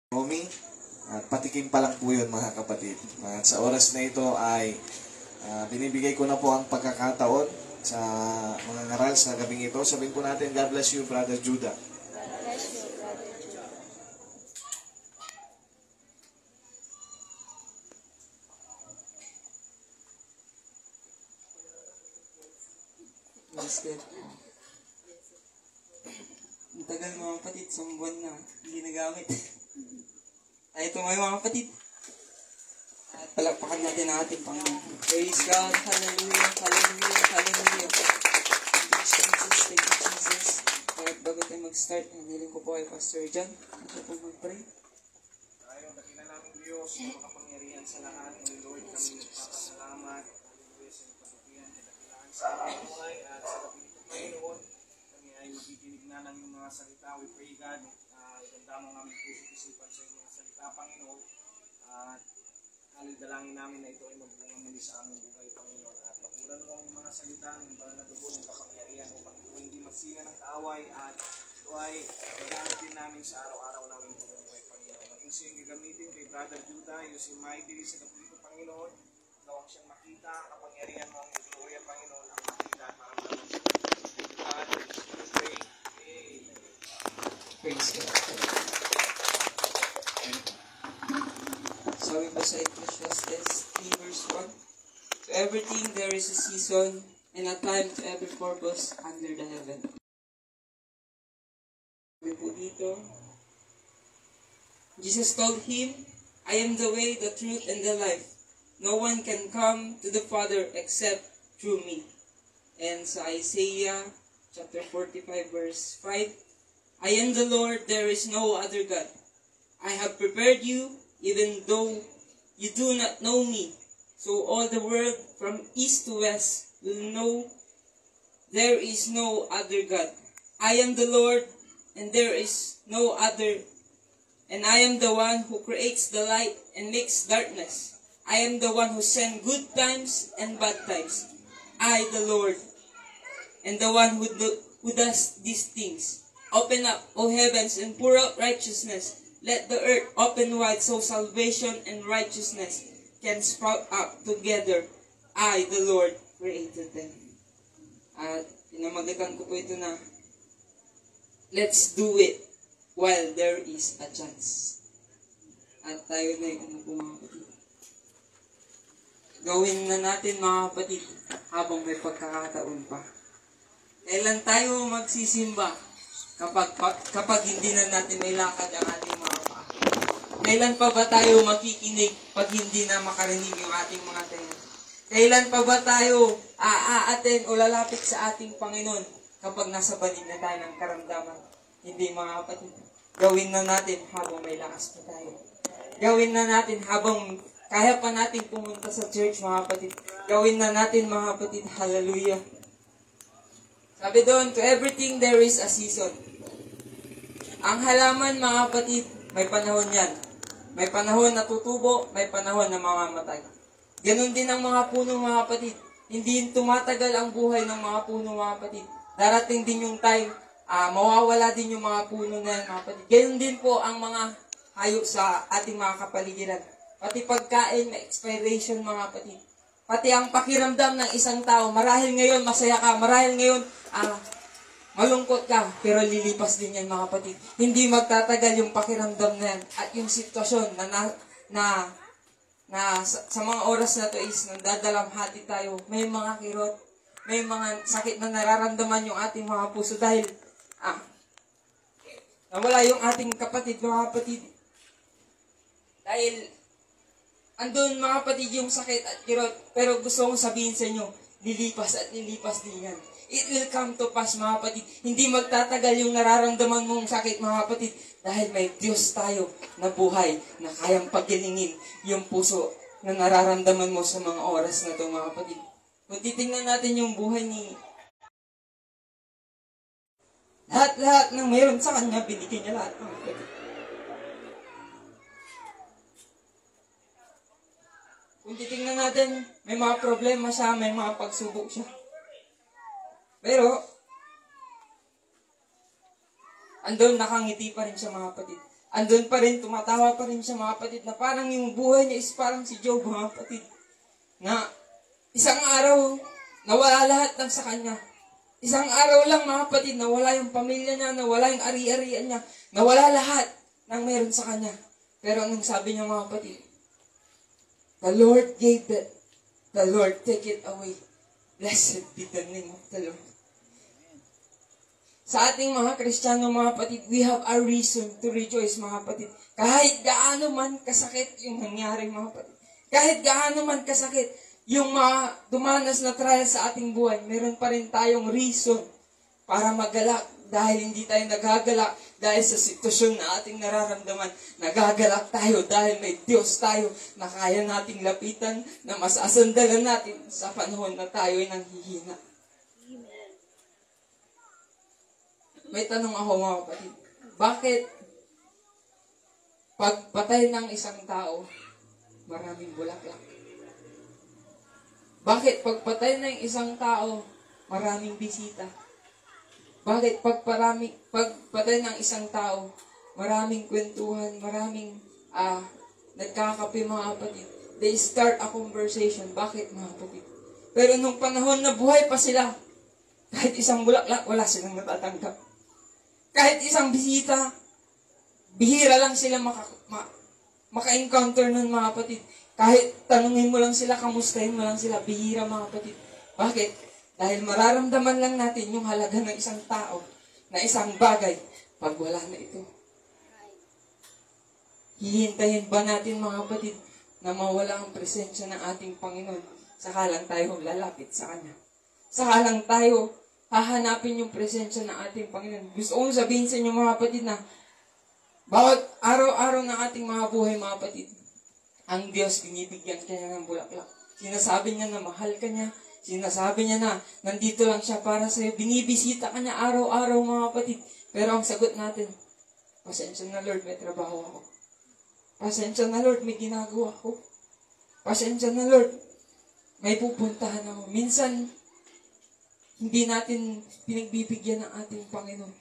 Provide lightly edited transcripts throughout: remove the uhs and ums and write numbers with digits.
Naomi, at patikim pa lang po yun mga kapatid. At sa oras na ito ay binibigay ko na po ang pagkakataon sa mga ngaral sa gabing ito. Sabihin po natin, God bless you, Brother Judah. God bless you, Brother Judah. Yes, good. Ang tagal mga kapatid, isang buwan na hindi nagamit. Ay, ito mga kapatid. At palakpakan natin ang ating Panginoon. Praise God, hallelujah, hallelujah, hallelujah. Thank you, Jesus, thank you, Jesus. At bago tayo mag-start, hiniling ko po kay Pastor John. Ito po mag-pray. Tayo, dakila namin Diyos, na makapangyarihan sa lahat. O Lord, kami nagpapasalamat. Hallelujah sa iyong kabutihan, kadakilaan sa aming buhay at sa gabi nito, Panginoon. Kami ay makikinig na ng iyong mga salita. We pray, God, iganda mo ng aming puso-isipan sa iyong mga salita, Panginoon. At dalangin namin na ito ay magbunga muli sa aming buhay, Panginoon. At paguran mo ang mga salita ng banal na dugo ng kapangyarihan upang ito hindi magsinga ng kaaway at ito ay magamit din namin sa araw-araw namin pagbubuhay, Panginoon. Maging siyang gagamitin kay Brother Judah, using mighty sa kapulito, Panginoon. Gawang siyang makita ang kapangyarihan mo, ang gloria, Panginoon, ang makita at maramdaman sa God, we pray. Amen. Praise God. Sabi pa sa Ecclesiastes 3 verse 1, to everything there is a season and a time to every purpose under the heaven. Sabi po dito, Jesus told him, I am the way, the truth, and the life. No one can come to the Father except through me. And sa Isaiah chapter 45 verse 5, I am the Lord, there is no other God. I have prepared you, even though you do not know me. So all the world from east to west will know there is no other God. I am the Lord, and there is no other. And I am the one who creates the light and makes darkness. I am the one who sends good times and bad times. I, the Lord, and the one who does these things. Open up, O heavens, and pour out righteousness. Let the earth open wide so salvation and righteousness can sprout up together. I, the Lord, created them. At pinamagakan ko po ito na, let's do it while there is a chance. At tayo na yung umupo mga kapatid. Gawin na natin mga kapatid habang may pagkakataon pa. Kailan tayo magsisimba kapag hindi na natin may lakad ang ating mga paa? Kailan pa ba tayo makikinig pag hindi na makarinig yung ating mga tenga? Kailan pa ba tayo aaten o lalapit sa ating Panginoon kapag nasa banig na tayo ng karamdaman? Hindi mga kapatid. Gawin na natin habang may lakas pa tayo. Gawin na natin habang kaya pa natin pumunta sa church mga kapatid. Gawin na natin mga kapatid. Hallelujah. Sabi doon, to everything there is a season. Ang halaman mga kapatid, may panahon yan. May panahon na tutubo, may panahon na mamamatay. Ganon din ang mga puno mga kapatid. Hindi tumatagal ang buhay ng mga puno mga kapatid. Darating din yung time, mawawala din yung mga puno na yan mga kapatid. Ganon din po ang mga hayop sa ating mga kapaligiran. Pati pagkain, may expiration mga kapatid. Pati ang pakiramdam ng isang tao, marahil ngayon masaya ka, marahil ngayon malungkot ka, pero lilipas din yan mga kapatid. Hindi magtatagal yung pakiramdam na yan at yung sitwasyon na sa mga oras na to is nagdadalamhati tayo. May mga kirot, may mga sakit na nararamdaman yung ating mga puso dahil nawala yung ating kapatid, mga kapatid. Dahil andun mga kapatid yung sakit at kirot, pero gusto kong sabihin sa inyo, lilipas at lilipas din yan. It will come to pass mga kapatid. Hindi magtatagal yung nararamdaman mong sakit mga kapatid dahil may Diyos tayo na buhay na kayang pagilingin yung puso na nararamdaman mo sa mga oras na ito mga kapatid. Kung titingnan natin yung buhay ni lahat ng mayroon sa kanya, binigyan niya lahat mga kapatid. Kung titingnan natin, may mga problema siya, may mga pagsubok siya. Pero, andun nakangiti pa rin siya mga kapatid. andun pa rin, tumatawa pa rin siya mga kapatid, na parang yung buhay niya is parang si Job mga kapatid. Na isang araw, nawala lahat ng sa kanya. Isang araw lang mga kapatid, nawala yung pamilya niya, nawala yung ari-arian niya, nawala lahat ng meron sa kanya. Pero anong sabi niya mga kapatid? The Lord gave it, the Lord take it away. Blessed be the name of the Lord. Sa ating mga Kristiyano, mga kapatid, we have a reason to rejoice, mga kapatid. Kahit gaano man kasakit yung nangyari, mga kapatid. Kahit gaano man kasakit yung mga dumanas na trial sa ating buhay, meron pa rin tayong reason para magalak. Dahil hindi tayo nagagalak dahil sa sitwasyon na ating nararamdaman. Nagagalak tayo dahil may Diyos tayo na kaya nating lapitan, na masasandalan natin sa panahon na tayo ay nanghihina. May tanong ako mga kapatid. Bakit pagpatay ng isang tao, maraming bulaklak? Bakit pagpatay ng isang tao, maraming bisita? Bakit pagpatay ng isang tao, maraming kwentuhan, maraming nagkakape mga kapatid? They start a conversation. Bakit mga kapatid? Pero nung panahon na buhay pa sila, kahit isang bulaklak, wala silang natatanggap. Kahit isang bisita, bihira lang sila maka-encounter nun mga kapatid. Kahit tanungin mo lang sila, kamustahin mo lang sila, bihira mga kapatid. Bakit? Dahil mararamdaman lang natin yung halaga ng isang tao, na isang bagay, pag wala na ito. Hihintayin ba natin mga kapatid na mawala ang presensya ng ating Panginoon? Saka lang tayo lalapit sa Kanya. Saka lang tayo hahanapin yung presensya ng ating Panginoon. Gusto kong sabihin sa inyo mga kapatid na bawat araw-araw ng ating mga buhay mga kapatid, ang Diyos binibigyan kanya ng bulaklak. Sinasabi niya na mahal ka niya. Sinasabi niya na nandito lang siya para sa'yo. Binibisita ka niya araw-araw mga kapatid. Pero ang sagot natin, pasensya na Lord, may trabaho ako. Pasensya na Lord, may ginagawa ako. Pasensya na Lord, may pupuntahan ako. Minsan, hindi natin pinagbibigyan ng ating Panginoon.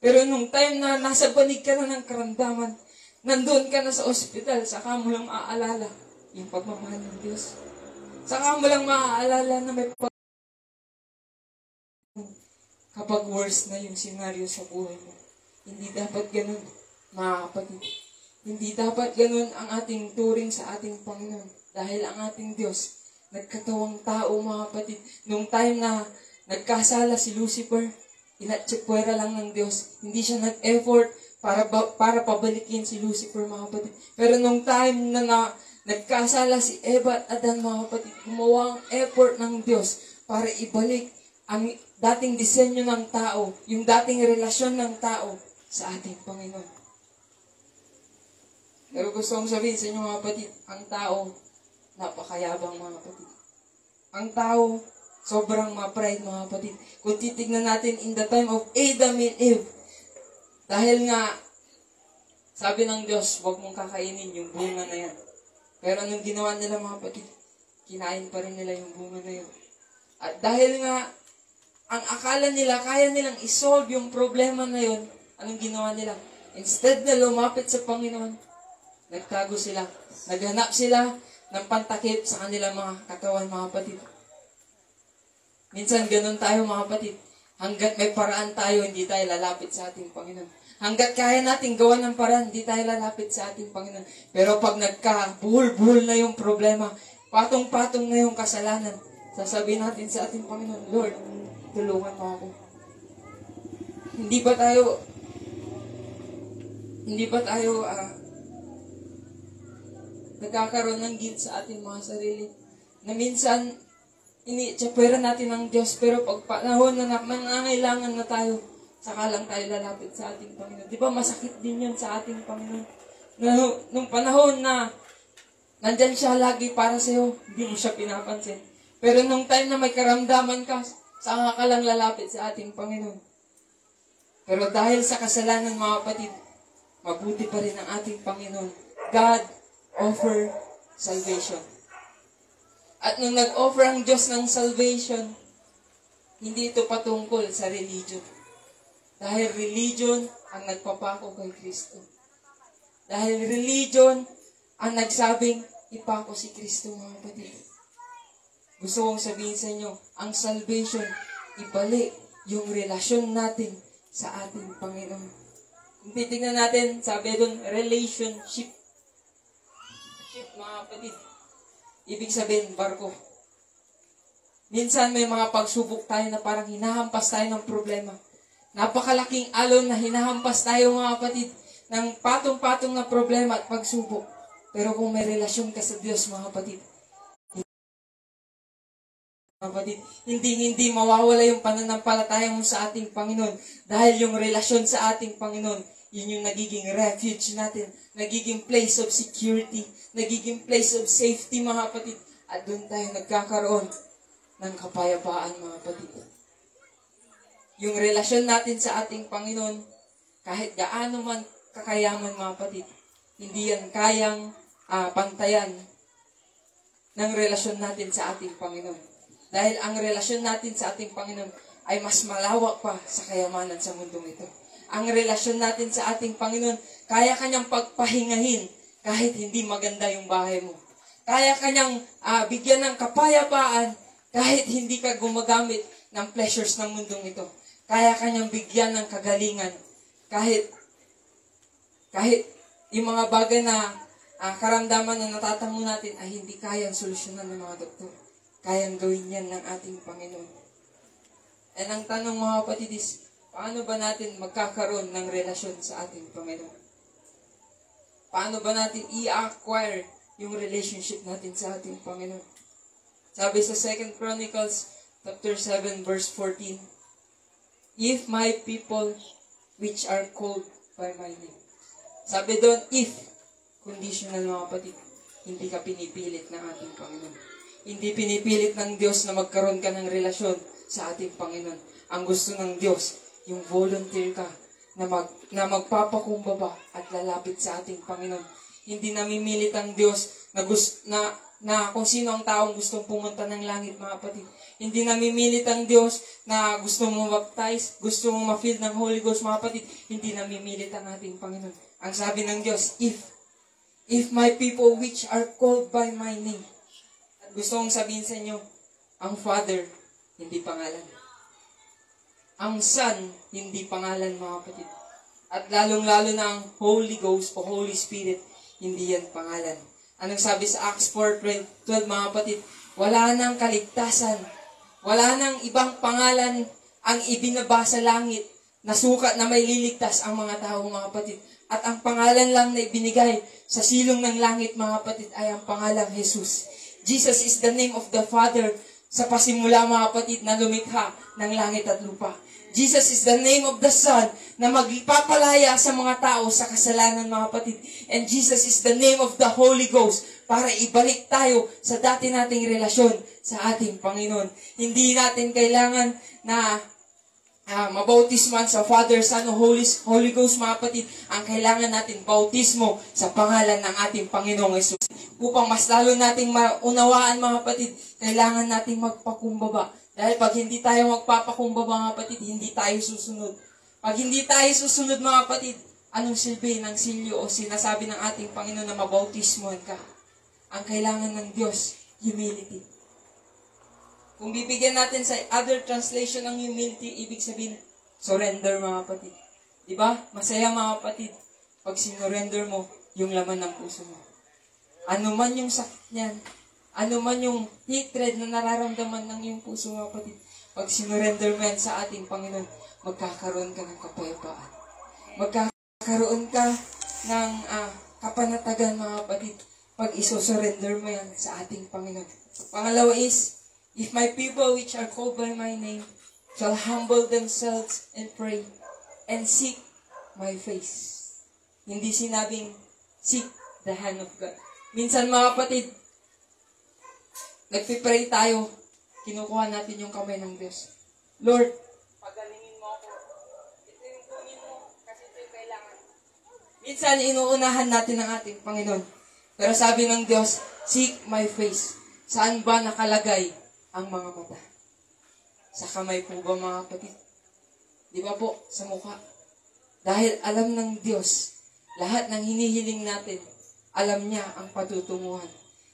Pero nung time na nasa banig ka na ng karamdaman, nandun ka na sa ospital, saka mo lang maaalala yung pagmamahal ng Diyos. Saka mo lang maaalala na may kapag worse na yung senaryo sa buhay mo. Hindi dapat ganun, mga kapatid. Hindi dapat ganun ang ating turing sa ating Panginoon. Dahil ang ating Diyos, nagkatawang tao, mga kapatid. Nung time na nagkasala si Lucifer, inatsipwera lang ng Diyos. Hindi siya nag-effort para pabalikin si Lucifer, mga kapatid. Pero nung time na nagkasala si Eva at Adan, mga kapatid, gumawa ang effort ng Diyos para ibalik ang dating disenyo ng tao, yung dating relasyon ng tao sa ating Panginoon. Pero gusto kong sabihin sa inyo mga kapatid, ang tao, napakayabang mga kapatid. Ang tao, sobrang ma-pride mga kapatid. Kung titignan natin in the time of Adam and Eve, dahil nga, sabi ng Diyos, huwag mong kakainin yung bunga na yan. Pero anong ginawa nila mga kapatid? Kinain pa rin nila yung bunga na yun. At dahil nga, ang akala nila, kaya nilang isolve yung problema na yun, anong ginawa nila? Instead na lumapit sa Panginoon, nagtago sila. Naghanap sila ng pantakip sa kanilang mga katawan, mga kapatid. Minsan ganun tayo mga kapatid. Hanggat may paraan tayo, hindi tayo lalapit sa ating Panginoon. Hanggat kaya natin gawa ng paraan, hindi tayo lalapit sa ating Panginoon. Pero pag nagkabuhol-buhol na yung problema, patong-patong na yung kasalanan, sasabihin natin sa ating Panginoon, Lord, tulungan mo ako. Hindi ba tayo nagkakaroon ng guilt sa ating mga sarili? Na minsan, ini-tsapwera natin ng Diyos, pero pag panahon na nangangailangan na tayo, saka lang tayo lalapit sa ating Panginoon. Di ba masakit din yun sa ating Panginoon? Nung panahon na nandyan siya lagi para sa'yo, hindi mo siya pinapansin. Pero nung time na may karamdaman ka, saka ka lang lalapit sa ating Panginoon. Pero dahil sa kasalanan mga kapatid, mabuti pa rin ang ating Panginoon. God offer salvation. At nung nag-offer ang Diyos ng salvation, hindi ito patungkol sa religion. Dahil religion ang nagpapako kay Kristo. Dahil religion ang nagsabing ipako si Kristo, mga kapatid. Gusto kong sabihin sa inyo, ang salvation, ibalik yung relasyon natin sa ating Panginoon. Kung titignan natin, sabi doon, relationship. Ship, mga kapatid. Ibig sabihin, barko. Minsan may mga pagsubok tayo na parang hinahampas tayo ng problema. Napakalaking alon na hinahampas tayo, mga kapatid, ng patong-patong na problema at pagsubok. Pero kung may relasyon ka sa Diyos, mga kapatid, hindi mawawala yung pananampalataya mo sa ating Panginoon. Dahil yung relasyon sa ating Panginoon, yun yung nagiging refuge natin, nagiging place of security, nagiging place of safety, mga kapatid. At doon tayo nagkakaroon ng kapayapaan, mga kapatid. Yung relasyon natin sa ating Panginoon, kahit gaano man kakayaman, mga kapatid, hindi yan kayang pantayan ng relasyon natin sa ating Panginoon. Dahil ang relasyon natin sa ating Panginoon ay mas malawak pa sa kayamanan sa mundong ito. Ang relasyon natin sa ating Panginoon, kaya kanyang pagpahingahin kahit hindi maganda yung bahay mo. Kaya kanyang bigyan ng kapayapaan kahit hindi ka gumagamit ng pleasures ng mundong ito. Kaya kanyang bigyan ng kagalingan kahit yung mga bagay na karamdaman na natatango natin ay hindi kayang solusyonan ng mga doktor. Kayang gawin yan ng ating Panginoon. And ang tanong, mga kapatid, is, paano ba natin magkakaroon ng relasyon sa ating Panginoon? Paano ba natin i-acquire yung relationship natin sa ating Panginoon? Sabi sa 2 Chronicles chapter 7 verse 14, if my people which are called by my name. Sabi doon, if, conditional, mga kapatid, hindi ka pinipilit ng ating Panginoon. Hindi pinipilit ng Diyos na magkaroon ka ng relasyon sa ating Panginoon. Ang gusto ng Diyos, yung volunteer ka na magpapakumbaba at lalapit sa ating Panginoon. Hindi namimilit ang Diyos na kung sino ang taong gustong pumunta ng langit, mga kapatid. Hindi namimilit ang Diyos na gusto mong baptize, gusto mong ma-fill ng Holy Ghost, mga kapatid. Hindi namimilit ang ating Panginoon. Ang sabi ng Diyos, if my people which are called by my name. Gusto kong sabihin sa inyo, ang Father, hindi pangalan. Ang Son, hindi pangalan, mga kapatid. At lalong-lalo na ang Holy Ghost o Holy Spirit, hindi yan pangalan. Anong sabi sa Acts 4:12, mga kapatid? Wala nang kaligtasan. Wala nang ibang pangalan ang ibinaba sa langit na sukat na may liligtas ang mga tao, mga kapatid. At ang pangalan lang na ibinigay sa silong ng langit, mga kapatid, ay ang pangalang Jesus. Jesus is the name of the Father sa pasimula, mga kapatid, na lumikha ng langit at lupa. Jesus is the name of the Son na magpapalaya sa mga tao sa kasalanan, mga kapatid. And Jesus is the name of the Holy Ghost para ibalik tayo sa dati nating relasyon sa ating Panginoon. Hindi natin kailangan na mabautisman sa Father, Son, o Holy Ghost, mga kapatid. Ang kailangan natin, bautismo sa pangalan ng ating Panginoong Yesus. Upang mas lalo nating maunawaan, mga kapatid, kailangan nating magpakumbaba. Dahil pag hindi tayo magpapakumbaba, mga kapatid, hindi tayo susunod. Pag hindi tayo susunod, mga kapatid, anong silbi ng silyo o sinasabi ng ating Panginoon na mabautismohan ka? Ang kailangan ng Diyos, humility. Kung bibigyan natin sa other translation ng humility, ibig sabihin, surrender, mga kapatid. Diba? Masaya, mga kapatid, pag sinurrender mo yung laman ng puso mo. Ano man yung sakit niyan, ano man yung hatred na nararamdaman ng iyong puso, mga kapatid, pag sinurrender mo yan sa ating Panginoon, magkakaroon ka ng kapayapaan. Magkakaroon ka ng kapanatagan, mga kapatid, pag isosurrender mo yan sa ating Panginoon. Pangalawa is, if my people which are called by my name shall humble themselves and pray and seek my face. Hindi sinabing seek the hand of God. Minsan, mga kapatid, nagpipray tayo, kinukuha natin yung kamay ng Diyos. Lord, pagalingin mo ako. Ito yung kunin mo kasi ito yung kailangan. Minsan, inuunahan natin ang ating Panginoon. Pero sabi ng Diyos, seek my face. Saan ba nakalagay ang mga mata? Sa kamay po ba, mga kapatid? Di ba po? Sa mukha. Dahil alam ng Diyos lahat ng hinihiling natin, alam niya ang patutunguhan.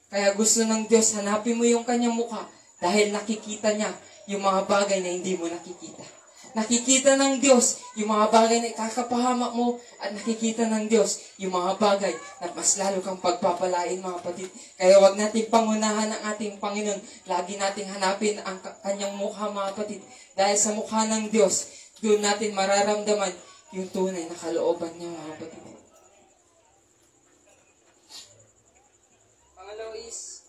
Kaya gusto ng Diyos, hanapin mo yung kanyang mukha dahil nakikita niya yung mga bagay na hindi mo nakikita. Nakikita ng Diyos yung mga bagay na ikakapahamak mo at nakikita ng Diyos yung mga bagay na mas lalo kang pagpapalain, mga kapatid. Kaya wag natin pangunahan ang ating Panginoon. Lagi nating hanapin ang kanyang mukha, mga kapatid. Dahil sa mukha ng Diyos, doon natin mararamdaman yung tunay na kalooban niya, mga kapatid. Pangalawa is,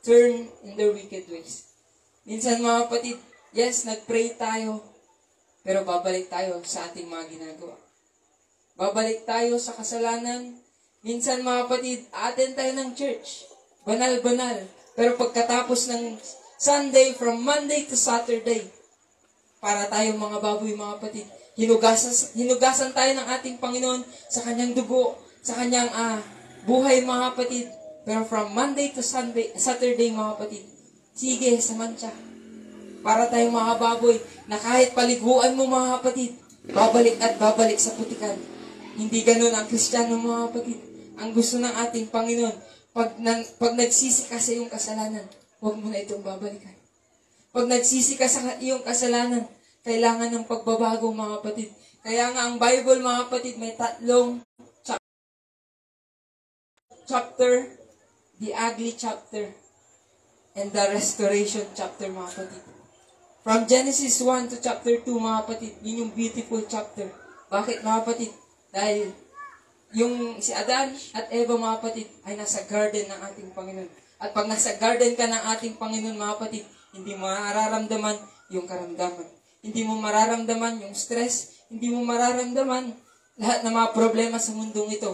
turn in the wicked ways. Minsan, mga kapatid, yes, nag-pray tayo, pero babalik tayo sa ating mga ginagawa. Babalik tayo sa kasalanan. Minsan, mga kapatid, attend tayo ng church. Banal-banal. Pero pagkatapos ng Sunday, from Monday to Saturday, para tayong mga baboy, mga kapatid, hinugasan tayo ng ating Panginoon sa kanyang dugo, sa kanyang buhay, mga kapatid. Pero from Monday to Saturday, mga kapatid, sige, sa mancha. Para tayong mga baboy na kahit paliguan mo, mga kapatid, babalik at babalik sa putikan. Hindi ganun ang Kristiyano, mga kapatid. Ang gusto ng ating Panginoon, pag nagsisi ka sa iyong kasalanan, huwag mo na itong babalikan. Pag nagsisi ka sa iyong kasalanan, kailangan ng pagbabago, mga kapatid. Kaya nga ang Bible, mga kapatid, may 3 chapter, the ugly chapter, and the restoration chapter, mga kapatid. From Genesis 1 to chapter 2, mga kapatid, yun yung beautiful chapter. Bakit, mga kapatid? Dahil yung si Adan at Eva, mga kapatid, ay nasa garden ng ating Panginoon. At pag nasa garden ka ng ating Panginoon, mga kapatid, hindi mo mararamdaman yung karamdaman. Hindi mo mararamdaman yung stress. Hindi mo mararamdaman lahat ng mga problema sa mundong ito.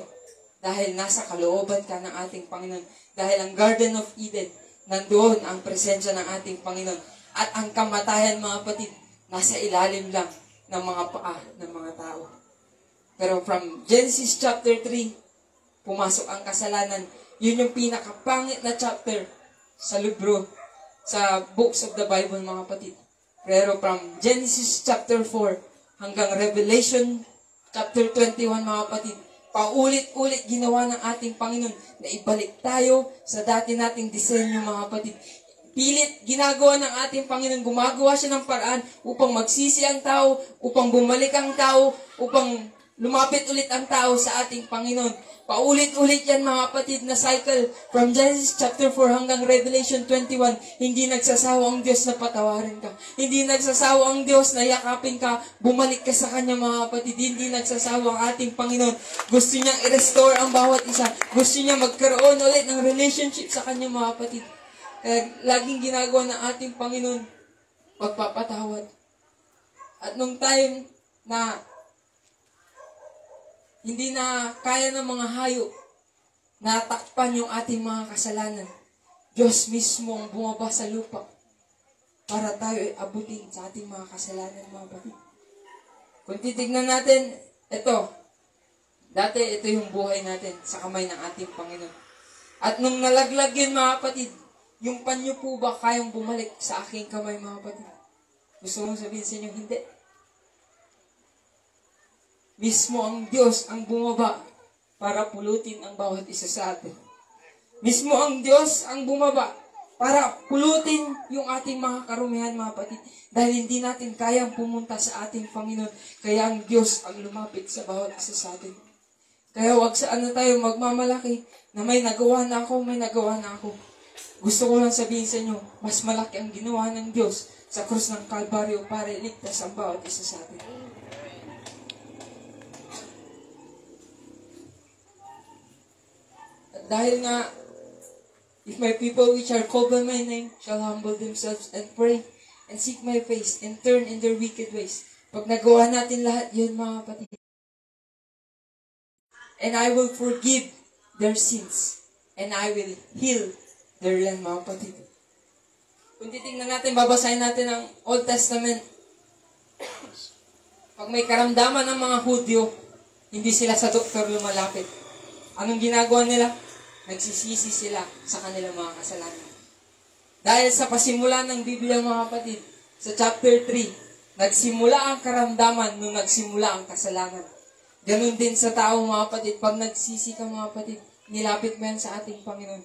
Dahil nasa kalooban ka ng ating Panginoon. Dahil ang Garden of Eden, nandoon ang presensya ng ating Panginoon. At ang kamatayan, mga kapatid, nasa ilalim lang ng mga paa ng mga tao. Pero from Genesis chapter 3, pumasok ang kasalanan. Yun yung pinakapangit na chapter sa libro, sa books of the Bible, mga kapatid. Pero from Genesis chapter 4 hanggang Revelation chapter 21, mga kapatid, paulit-ulit ginawa ng ating Panginoon na ibalik tayo sa dati nating disenyo, mga kapatid. Pilit ginagawa ng ating Panginoon, gumagawa siya ng paraan upang magsisi ang tao, upang bumalik ang tao, upang lumapit ulit ang tao sa ating Panginoon. Paulit-ulit yan, mga kapatid, na cycle from Genesis chapter 4 hanggang Revelation 21. Hindi nagsasawa ang Diyos na patawarin ka. Hindi nagsasawa ang Diyos na yakapin ka, bumalik ka sa Kanya, mga kapatid. Hindi nagsasawa ang ating Panginoon. Gusto niyang i-restore ang bawat isa. Gusto niya magkaroon ulit ng relationship sa Kanya, mga kapatid. Kaya laging ginagawa ng ating Panginoon, pagpapatawad. At nung time na hindi na kaya ng mga hayop na takpan yung ating mga kasalanan, Diyos mismo ang bumaba sa lupa para tayo ay abutin sa ating mga kasalanan, mga kapatid. Kung titignan natin, dati ito yung buhay natin sa kamay ng ating Panginoon. At nung nalaglag yun, mga kapatid, yung panyo po ba kayang bumalik sa aking kamay, mga kapatid? Gusto mong sabihin sa inyo, hindi. Mismo ang Diyos ang bumaba para pulutin ang bawat isa sa atin. Mismo ang Diyos ang bumaba para pulutin yung ating mga karumihan, mga kapatid. Dahil hindi natin kayang pumunta sa ating Panginoon. Kaya ang Diyos ang lumapit sa bawat isa sa atin. Kaya wag saan na tayo magmamalaki na may nagawa na ako, may nagawa na ako. Gusto ko lang sabihin sa inyo, mas malaki ang ginawa ng Diyos sa krus ng Kalbaryo para iligtas ang bawat isa sa atin. At dahil nga, if my people which are called by my name shall humble themselves and pray and seek my face and turn in their wicked ways. Pag nagawa natin lahat yun, mga kapatid, and I will forgive their sins and I will heal their land, mga kapatid. Kung titignan natin, babasahin natin ang Old Testament. Pag may karamdaman ng mga Hudyo, hindi sila sa doktor lumalapit. Anong ginagawa nila? Nagsisisi sila sa kanilang mga kasalanan. Dahil sa pasimula ng Biblia, mga kapatid, sa chapter 3, nagsimula ang karamdaman nung nagsimula ang kasalanan. Ganun din sa tao, mga kapatid. Pag nagsisi ka, mga kapatid, nilapit mo yan sa ating Panginoon.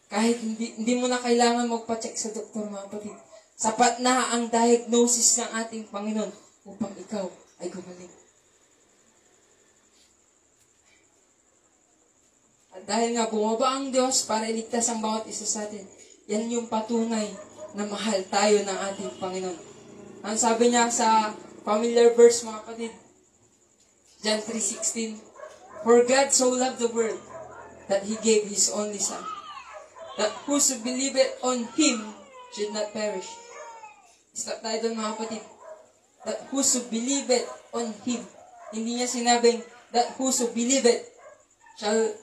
Kahit hindi mo na kailangan magpa-check sa doktor, mga kapatid. Sapat na ang diagnosis ng ating Panginoon upang ikaw ay gumaling. At dahil nga bumaba ang Diyos para iligtas ang bawat isa sa atin, yan yung patunay na mahal tayo ng ating Panginoon. Ang sabi niya sa familiar verse, mga kapatid, John 3:16, "For God so loved the world that He gave His only Son, that whoso believeth on Him should not perish." Stop tayo doon, mga kapatid. That whoso believeth on Him. Hindi niya sinabing that whoso believeth shall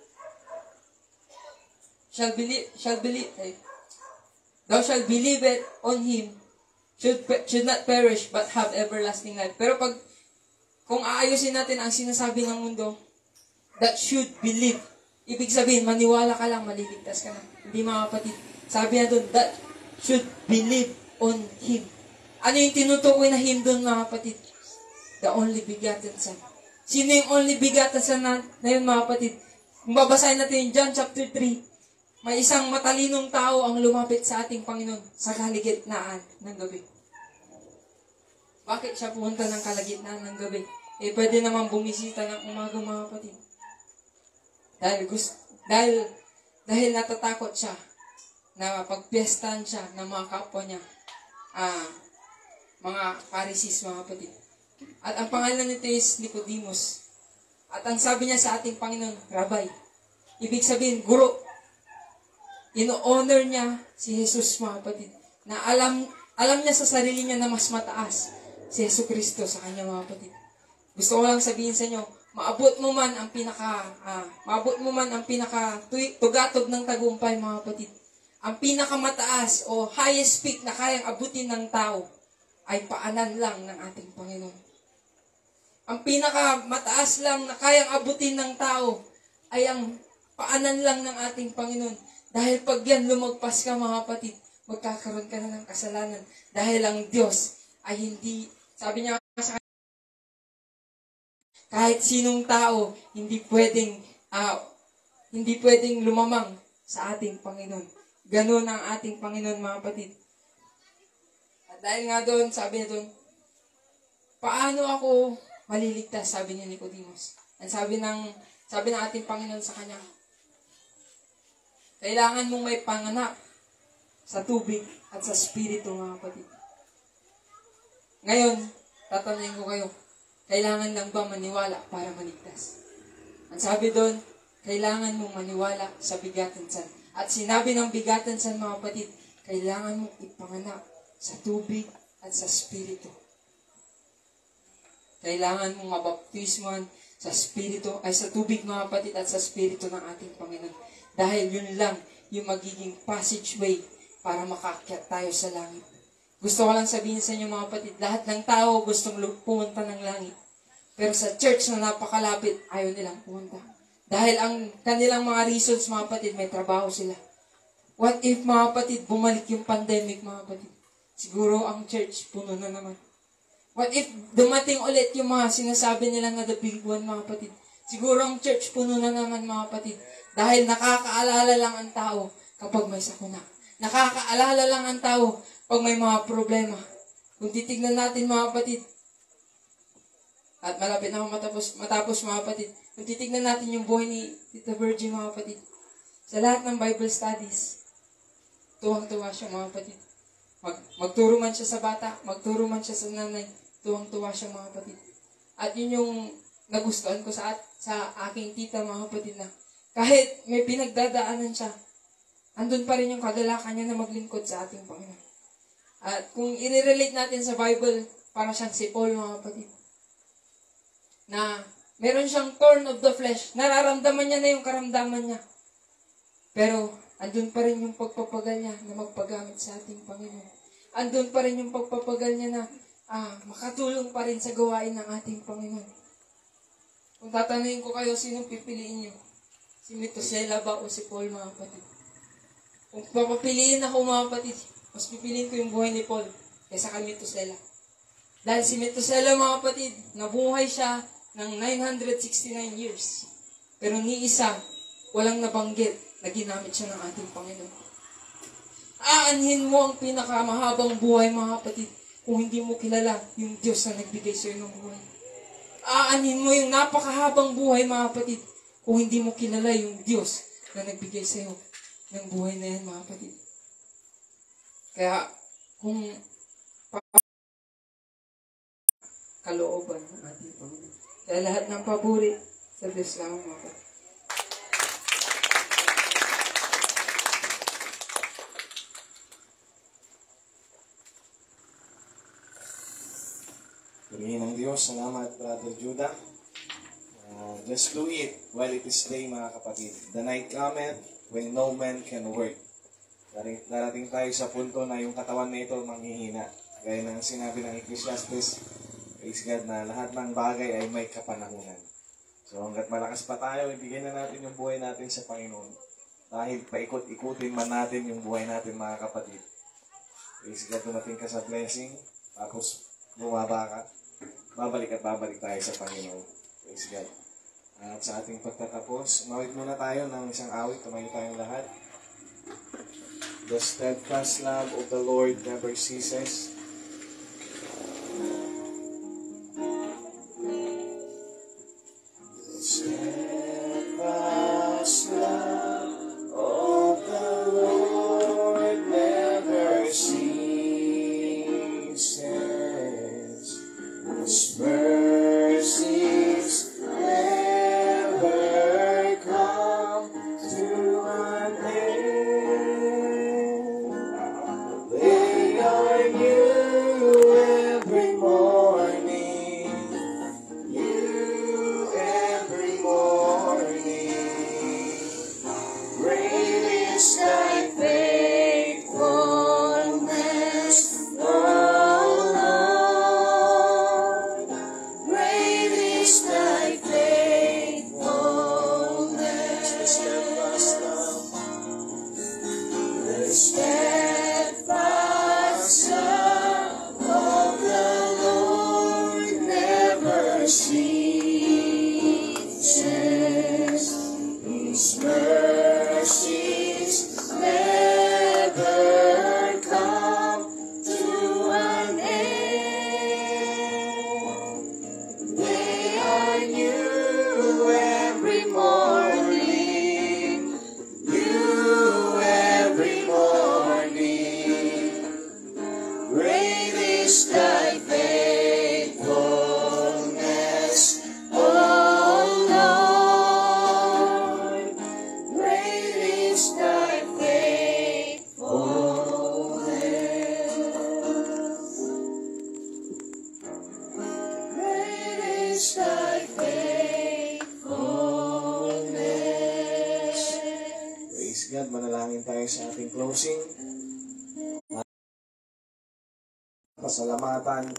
believe. Thou shall believe it on Him should not perish but have everlasting life. Pero kung aayusin natin ang sinasabi ng mundo, that should believe. Ibig sabihin, maniwala ka lang, maliligtas ka na. Hindi, mga kapatid. Sabi na doon, that should believe on Him. Ano yung tinutukoy na Him doon, mga kapatid? The only begotten Son. Sino yung only begotten Son na yun, mga kapatid? Kung babasahin natin yung John chapter 3, may isang matalinong tao ang lumapit sa ating Panginoon sa kalagitnaan ng gabi. Bakit siya pumunta ng kalagitnaan ng gabi? Pwede naman bumisita ng umaga, mga kapatid. Dahil natatakot siya na pagpiestahan siya ng mga kapwa niya, mga Pharisees, mga kapatid. At ang pangalan nito is Nicodemus. At ang sabi niya sa ating Panginoon, Rabbi. Ibig sabihin, guro. Ino-honor niya si Jesus, mga kapatid. Na alam niya sa sarili niya na mas mataas si Jesu Kristo sa kanya, mga kapatid. Gusto ko lang sabihin sa inyo, maabot mo man ang tugatog ng tagumpay, mga kapatid. Ang pinakamataas o highest peak na kayang abutin ng tao ay paanan lang ng ating Panginoon. Ang pinakamataas lang na kayang abutin ng tao ay ang paanan lang ng ating Panginoon. Dahil pag yan lumagpas ka, mga kapatid, magkakaroon ka na ng kasalanan. Dahil ang Diyos ay hindi, sabi niya sa kahit sinong tao, hindi pwedeng lumamang sa ating Panginoon. Ganun ang ating Panginoon, mga kapatid. At dahil nga doon, sabi niya doon, paano ako maliligtas, sabi ni Nicodemus. At sabi ng ating Panginoon sa kanya, kailangan mong may panganak sa tubig at sa spirito, mga kapatid. Ngayon, tatanungin ko kayo, kailangan lang ba maniwala para maligtas? Ang sabi doon, kailangan mong maniwala sa bigaten Son. At sinabi ng bigaten Son, mga kapatid, kailangan mong ipanganak sa tubig at sa spirito. Kailangan mong mabaptismuhan sa spirito, ay sa tubig, mga kapatid, at sa spirito ng ating Panginoon. Dahil yun lang yung magiging passageway para makakyat tayo sa langit. Gusto ko lang sabihin sa inyo, mga kapatid, lahat ng tao gustong pumunta ng langit. Pero sa church na napakalapit, ayaw nilang pumunta. Dahil ang kanilang mga reasons, mga kapatid, may trabaho sila. What if, mga kapatid, bumalik yung pandemic, mga kapatid? Siguro ang church puno na naman. What if dumating ulit yung mga sinasabi nila na the big one, mga kapatid? Siguro ang church puno na naman, mga kapatid. Dahil nakakaalala lang ang tao kapag may sakuna. Nakakaalala lang ang tao pag may mga problema. Kung titignan natin, mga kapatid, at malapit na matapos, mga kapatid, kung titignan natin yung buhay ni Tita Virgie, mga kapatid, sa lahat ng Bible studies, tuwang-tuwa siya, mga kapatid. Magturo man siya sa bata, magturo man siya sa nanay, tuwang-tuwa siya, mga kapatid. At yun yung nagustuhan ko sa aking tita, mga kapatid, na kahit may pinagdadaanan siya, andun pa rin yung kagalakan niya na maglingkod sa ating Panginoon. At kung i-relate natin sa Bible, para siyang si Paul, mga kapatid, na meron siyang thorn of the flesh, nararamdaman niya na yung karamdaman niya. Pero, andun pa rin yung pagpapagal niya na magpagamit sa ating Panginoon. Andun pa rin yung pagpapagal niya na makatulong pa rin sa gawain ng ating Panginoon. Kung tatanungin ko kayo, sinong pipiliin niyo? Si Methuselah ba o si Paul, mga kapatid? Kung papapiliin ako, mga kapatid, mas pipiliin ko yung buhay ni Paul kaysa kay Methuselah. Dahil si Methuselah, mga kapatid, nabuhay siya ng 969 years. Pero ni isa, walang nabanggit na ginamit siya ng ating Panginoon. Aanhin mo ang pinakamahabang buhay, mga kapatid, kung hindi mo kilala yung Diyos na nagbigay sa iyo ng buhay. Aanhin mo yung napakahabang buhay, mga kapatid, kung hindi mo kilala yung Diyos na nagbigay sa iyo ng buhay na yan, mga kapatid. Kaya, kung kalooban ng ating Panginoon. Kaya lahat ng paburi sa Diyos lang, mga kapatid. Purihin ng Diyos. Salamat, Brother Judah. Just do it while it is day, mga kapatid. The night cometh when no man can work. Darating tayo sa punto na yung katawan na ito manghihina. Gaya ng sinabi ng Ecclesiastes, praise God, na lahat ng bagay ay may kapanahunan. So hanggat malakas pa tayo, ibigay na natin yung buhay natin sa Panginoon. Dahil paikot-ikutin man natin yung buhay natin, mga kapatid. Praise God, dumating ka sa blessing, tapos bumaba ka. Babalik at babalik tayo sa Panginoon. Praise God. At sa ating pagtatapos, mawid muna tayo ng isang awit. Tumayo tayong lahat. The steadfast love of the Lord never ceases. The steadfast love of the Lord never ceases. His mercies never come to an end. They are new every morning. New every morning. Great is thy faithfulness, O Lord. Great is thy faithfulness. The steadfast love. The steadfast love of the Lord never ceases. His mercies never come to an end. They are new every morning. New every morning. Great is thy faithfulness, O Lord. Great is thy faithfulness. Great is thy faithfulness. Praise God. Manalangin tayo sa ating closing. Pasalamatan.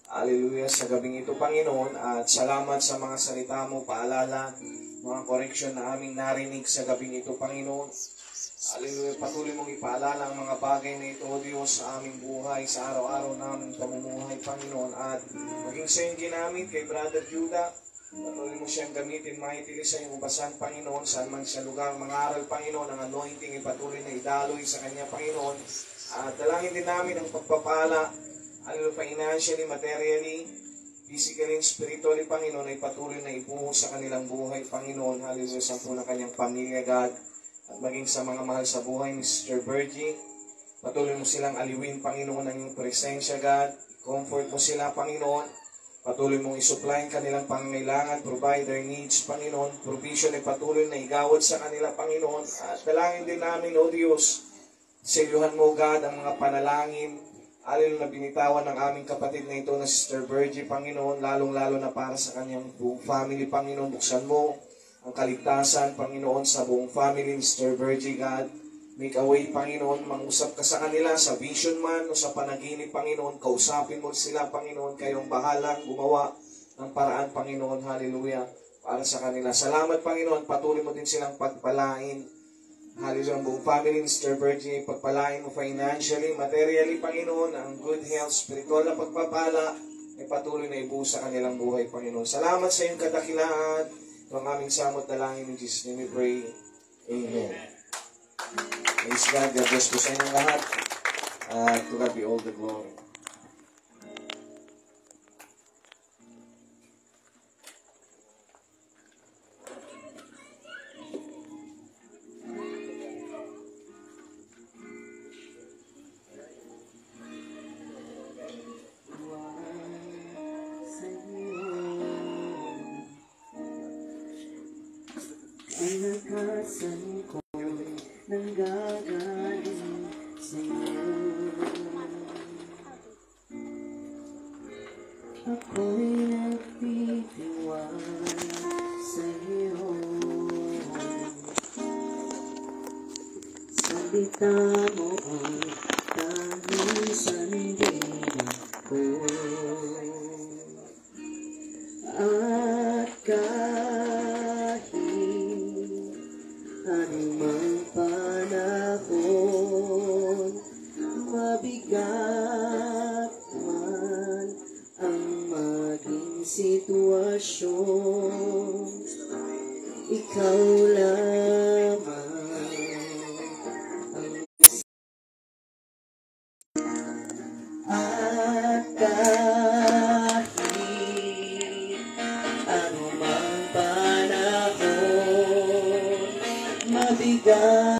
Hallelujah sa gabing ito, Panginoon, at salamat sa mga salita mo, paalala, mga correction na aming narinig sa gabing ito, Panginoon. Hallelujah, patuloy mong ipaalala ang mga bagay na ito, O Diyos, sa aming buhay, sa araw-araw naming pamumuhay, Panginoon, at maging sa iyong ginamit kay Brother Judah, patuloy mo siyang gamitin, mahitili sa iyong ubasan, Panginoon, saan man siya lugar, mangaral, Panginoon, ang anointing ipatuloy na idaloy sa kanya, Panginoon, at dalangin din namin ang pagpapala, financially, materially, physically, spiritually, Panginoon, ay patuloy na ibuhos sa kanilang buhay, Panginoon. Hallelujah, sa po na kanyang pamilya, God, at maging sa mga mahal sa buhay ni Sister Virgie. Patuloy mo silang aliwin, Panginoon, ang iyong presensya, God. Comfort mo sila, Panginoon. Patuloy mong isupply ang kanilang pangangailangan, provide their needs, Panginoon. Provision ay patuloy na igawad sa kanila, Panginoon. At dalangin din namin, O Diyos, silyuhan mo, God, ang mga panalangin, alin na binitawan ng aming kapatid na ito na Sister Virgie, Panginoon, lalong-lalo na para sa kanyang buong family, Panginoon. Buksan mo ang kaligtasan, Panginoon, sa buong family ni Sister Virgie, God. Make a way, Panginoon, mangusap ka sa kanila sa vision man o sa panaginip, Panginoon. Kausapin mo sila, Panginoon, kayong bahalang gumawa ng paraan, Panginoon. Hallelujah, para sa kanila. Salamat, Panginoon, patuloy mo din silang pagpalain. Hallelujah, ang buong family ni Sister Virgie, pagpalain mo financially, materially, Panginoon, ang good health, spiritual na pagpapala, ay patuloy na ibuhos sa kanilang buhay, Panginoon. Salamat sa iyong kadakilaan. Ito ang aming samot na langin. In Jesus' name we pray. Amen. Praise God. God bless po sa inyong lahat. To God be all the glory. Ang nakasan ko'y nanggagaling sa'yo. Ako'y nagtitiwala sa'yo. Salita mo ang tanging sandigan ko. At anumang panahon, mabigat man ang maging sitwasyon, ikaw lang